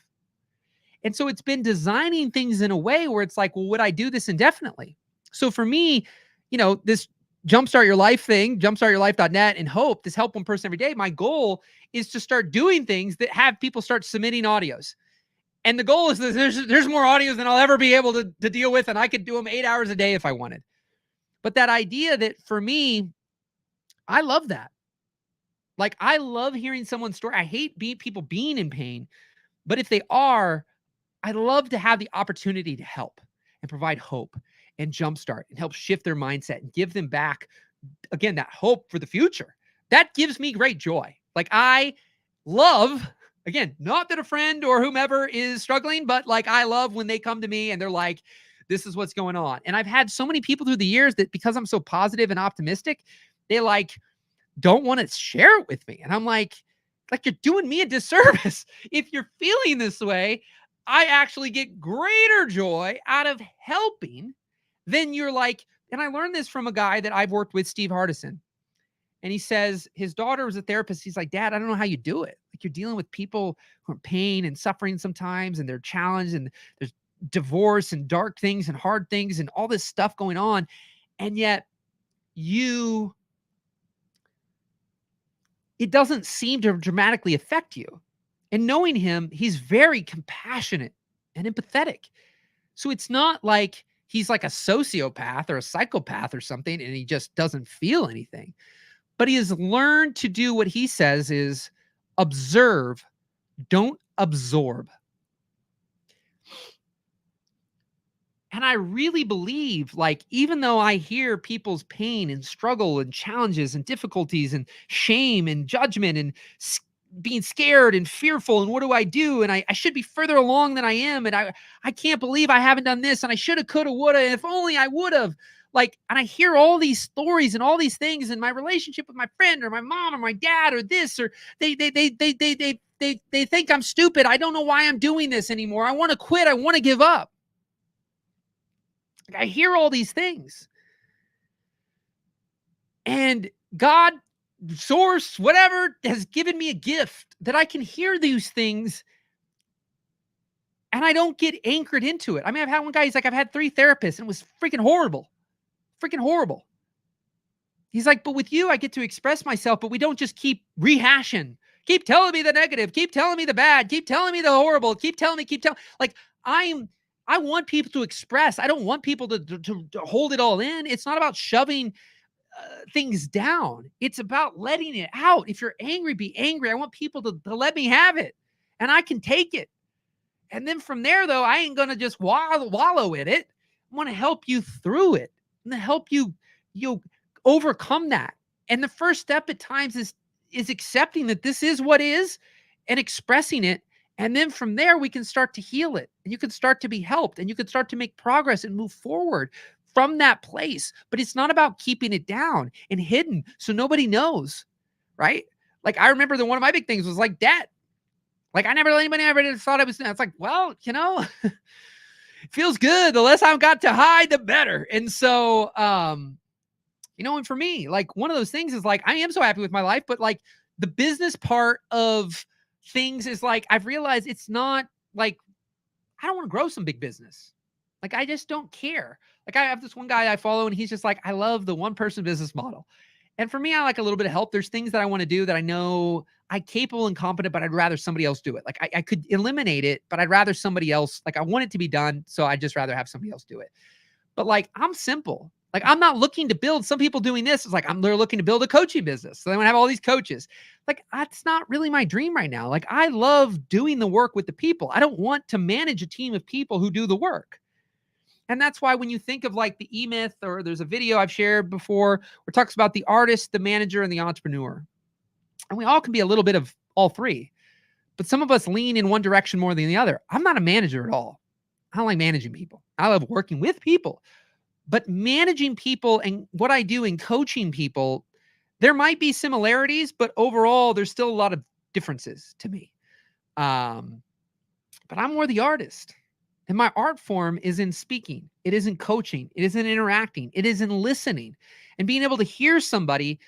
And so it's been designing things in a way where it's like, well, would I do this indefinitely? So for me, this jumpstart your life thing, jumpstartyourlife.net and hope, this help one person every day. My goal is to start doing things that have people start submitting audios. And the goal is that there's more audios than I'll ever be able to deal with. And I could do them 8 hours a day if I wanted. But that idea that for me, I love that. Like I love hearing someone's story. I hate people being in pain, but if they are, I love to have the opportunity to help and provide hope and jumpstart and help shift their mindset and give them back, again, that hope for the future. That gives me great joy. Like I love, again, not that a friend or whomever is struggling, but like I love when they come to me and they're like, this is what's going on. And I've had so many people through the years that because I'm so positive and optimistic, they like don't want to share it with me. And I'm like you're doing me a disservice. If you're feeling this way, I actually get greater joy out of helping than you're like, and I learned this from a guy that I've worked with, Steve Hardison. And he says his daughter was a therapist. He's like, Dad, I don't know how you do it. Like you're dealing with people who are in pain and suffering sometimes, and they're challenged, and there's divorce and dark things and hard things and all this stuff going on. And yet it doesn't seem to dramatically affect you. And knowing him, he's very compassionate and empathetic. So it's not like he's like a sociopath or a psychopath or something and he just doesn't feel anything. But he has learned to do what he says is observe, don't absorb. And I really believe, like, even though I hear people's pain and struggle and challenges and difficulties and shame and judgment and being scared and fearful, and what do I do? And I should be further along than I am. And I can't believe I haven't done this. And I shoulda, coulda, woulda. And if only I would have. Like, and I hear all these stories and all these things in my relationship with my friend or my mom or my dad or this, or they think I'm stupid. I don't know why I'm doing this anymore. I want to quit. I want to give up. I hear all these things. And God, source, whatever, has given me a gift that I can hear these things and I don't get anchored into it. I mean, I've had one guy, he's like, I've had 3 therapists and it was freaking horrible. Freaking horrible. He's like, but with you, I get to express myself, but we don't just keep rehashing. Keep telling me the negative. Keep telling me the bad. Keep telling me the horrible. Keep telling me, like, I want people to express. I don't want people to hold it all in. It's not about shoving things down. It's about letting it out. If you're angry, be angry. I want people to let me have it and I can take it. And then from there, though, I ain't going to just wallow in it. I want to help you through it and to help you overcome that. And the first step at times is accepting that this is what is and expressing it. And then from there, we can start to heal it and you can start to be helped and you can start to make progress and move forward from that place. But it's not about keeping it down and hidden so nobody knows, right? Like, I remember that one of my big things was like debt. Like, I never let anybody ever thought I was, it's like, well, it feels good. The less I've got to hide, the better. And so, and for me, like, one of those things is like, I am so happy with my life, but like the business part of things is like, I've realized it's not like, I don't want to grow some big business. Like, I just don't care. Like, I have this one guy I follow and he's just like, I love the one person business model. And for me, I like a little bit of help. There's things that I want to do that I know I'm capable and competent, but I'd rather somebody else do it. Like, I could eliminate it, but I'd rather somebody else, like, I want it to be done. So I'd just rather have somebody else do it. But like, I'm simple. Like, I'm not looking to build. Some people doing this is like, they're looking to build a coaching business. So they want to have all these coaches. Like, that's not really my dream right now. Like, I love doing the work with the people. I don't want to manage a team of people who do the work. And that's why when you think of like the E-Myth, or there's a video I've shared before where it talks about the artist, the manager, and the entrepreneur. And we all can be a little bit of all three. But some of us lean in one direction more than the other. I'm not a manager at all. I don't like managing people. I love working with people. But managing people and what I do in coaching people, there might be similarities, but overall, there's still a lot of differences to me. But I'm more the artist. And my art form is in speaking. It is in coaching. It is in interacting. It is in listening and being able to hear somebody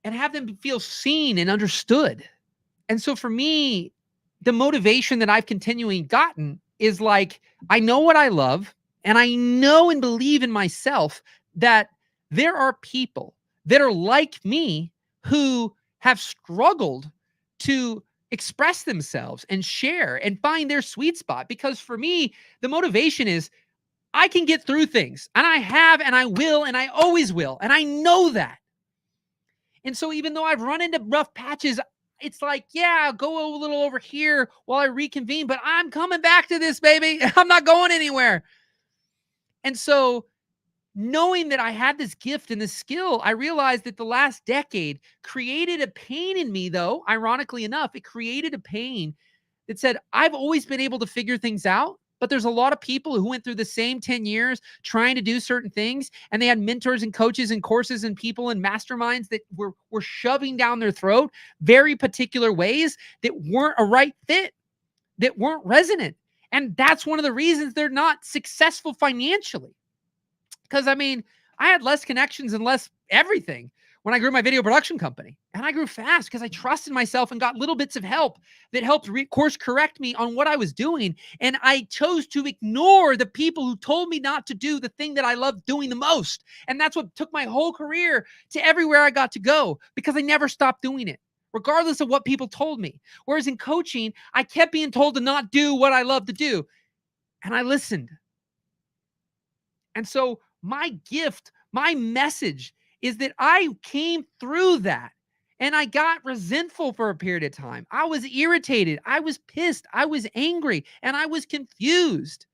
and have them feel seen and understood. And so for me, the motivation that I've continually gotten is like, I know what I love and I know and believe in myself that there are people that are like me who have struggled to express themselves and share and find their sweet spot. Because for me, the motivation is I can get through things and I have, and I will, and I always will. And I know that. And so even though I've run into rough patches, it's like, yeah, I'll go a little over here while I reconvene, but I'm coming back to this, baby. I'm not going anywhere. And so knowing that I had this gift and this skill, I realized that the last decade created a pain in me, though, ironically enough, it created a pain that said, I've always been able to figure things out, but there's a lot of people who went through the same 10 years trying to do certain things, and they had mentors and coaches and courses and people and masterminds that were shoving down their throat very particular ways that weren't a right fit, that weren't resonant. And that's one of the reasons they're not successful financially. Because, I mean, I had less connections and less everything when I grew my video production company. And I grew fast because I trusted myself and got little bits of help that helped course correct me on what I was doing. And I chose to ignore the people who told me not to do the thing that I loved doing the most. And that's what took my whole career to everywhere I got to go, because I never stopped doing it, regardless of what people told me. Whereas in coaching, I kept being told to not do what I love to do. And I listened. And so my gift, my message is that I came through that and I got resentful for a period of time. I was irritated. I was pissed. I was angry and I was confused.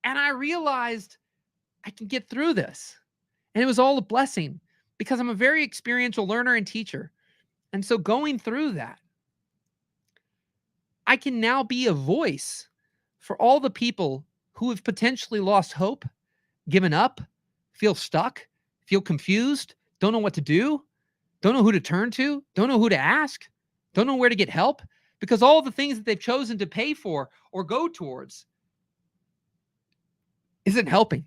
And I realized I can get through this. And it was all a blessing because I'm a very experiential learner and teacher. And so going through that, I can now be a voice for all the people who have potentially lost hope, given up, feel stuck, feel confused, don't know what to do, don't know who to turn to, don't know who to ask, don't know where to get help, because all the things that they've chosen to pay for or go towards isn't helping.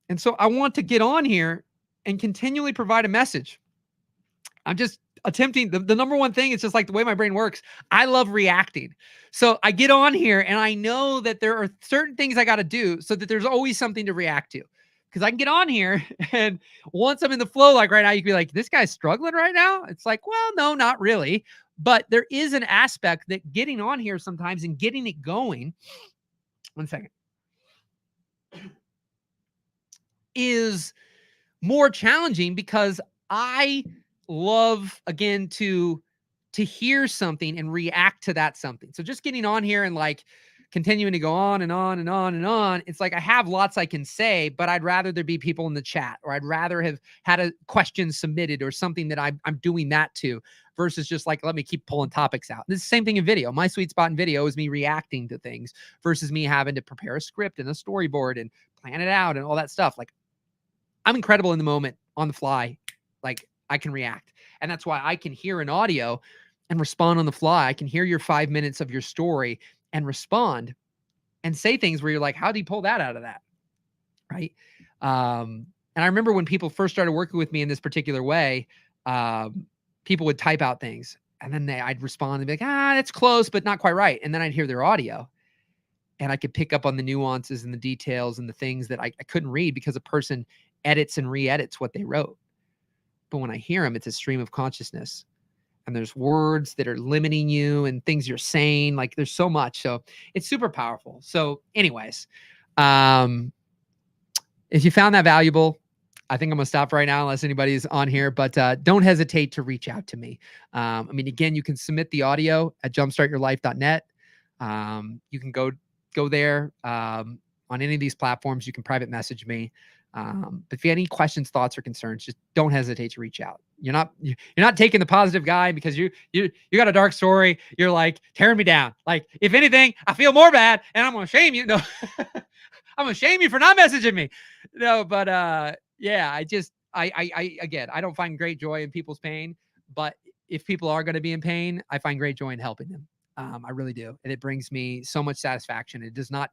And so I want to get on here and continually provide a message. I'm just attempting the number one thing is just like the way my brain works. I love reacting. So I get on here and I know that there are certain things I got to do so that there's always something to react to. Because I can get on here and once I'm in the flow, like right now, you can be like, this guy's struggling right now. It's like, well, no, not really. But there is an aspect that getting on here sometimes and getting it going. One second. Is more challenging because I love again to hear something and react to that something. So just getting on here and like continuing to go on and on and on and on. It's like I have lots I can say, but I'd rather there be people in the chat, or I'd rather have had a question submitted or something that I'm doing that to, versus just like, let me keep pulling topics out. This is the same thing in video. My sweet spot in video is me reacting to things versus me having to prepare a script and a storyboard and plan it out and all that stuff. Like I'm incredible in the moment on the fly. Like I can react. And that's why I can hear an audio and respond on the fly. I can hear your 5 minutes of your story and respond and say things where you're like, how do you pull that out of that? Right. And I remember when people first started working with me in this particular way, people would type out things and then I'd respond and be like, that's close, but not quite right. And then I'd hear their audio and I could pick up on the nuances and the details and the things that I couldn't read because a person edits and re-edits what they wrote. But when I hear them, it's a stream of consciousness. And there's words that are limiting you and things you're saying. Like there's so much. So it's super powerful. So anyways, if you found that valuable, I think I'm going to stop right now unless anybody's on here, but don't hesitate to reach out to me. I mean, again, you can submit the audio at jumpstartyourlife.net. You can go there on any of these platforms. You can private message me. But if you have any questions, thoughts, or concerns, just don't hesitate to reach out. You're not taking the positive guy because you got a dark story. You're like tearing me down. Like if anything, I feel more bad and I'm going to shame you. No, I'm going to shame you for not messaging me. No, but yeah, again, I don't find great joy in people's pain, but if people are going to be in pain, I find great joy in helping them. I really do. And it brings me so much satisfaction. It does not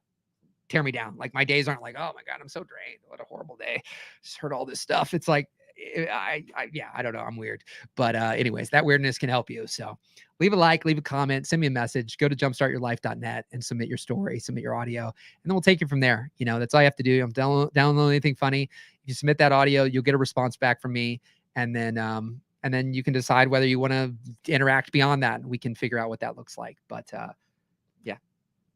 tear me down. Like my days aren't like, oh my God, I'm so drained. What a horrible day. Just heard all this stuff. It's like, yeah, I don't know. I'm weird. But anyways, that weirdness can help you. So leave a like, leave a comment, send me a message, go to jumpstartyourlife.net and submit your story, submit your audio, and then we'll take it from there. You know, that's all you have to do. I'm download anything funny. If you submit that audio, you'll get a response back from me. And then you can decide whether you want to interact beyond that. And we can figure out what that looks like. But yeah,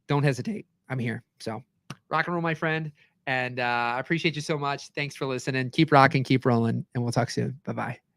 don't hesitate. I'm here. So rock and roll, my friend. And I appreciate you so much. Thanks for listening. Keep rocking, keep rolling, and we'll talk soon. Bye-bye.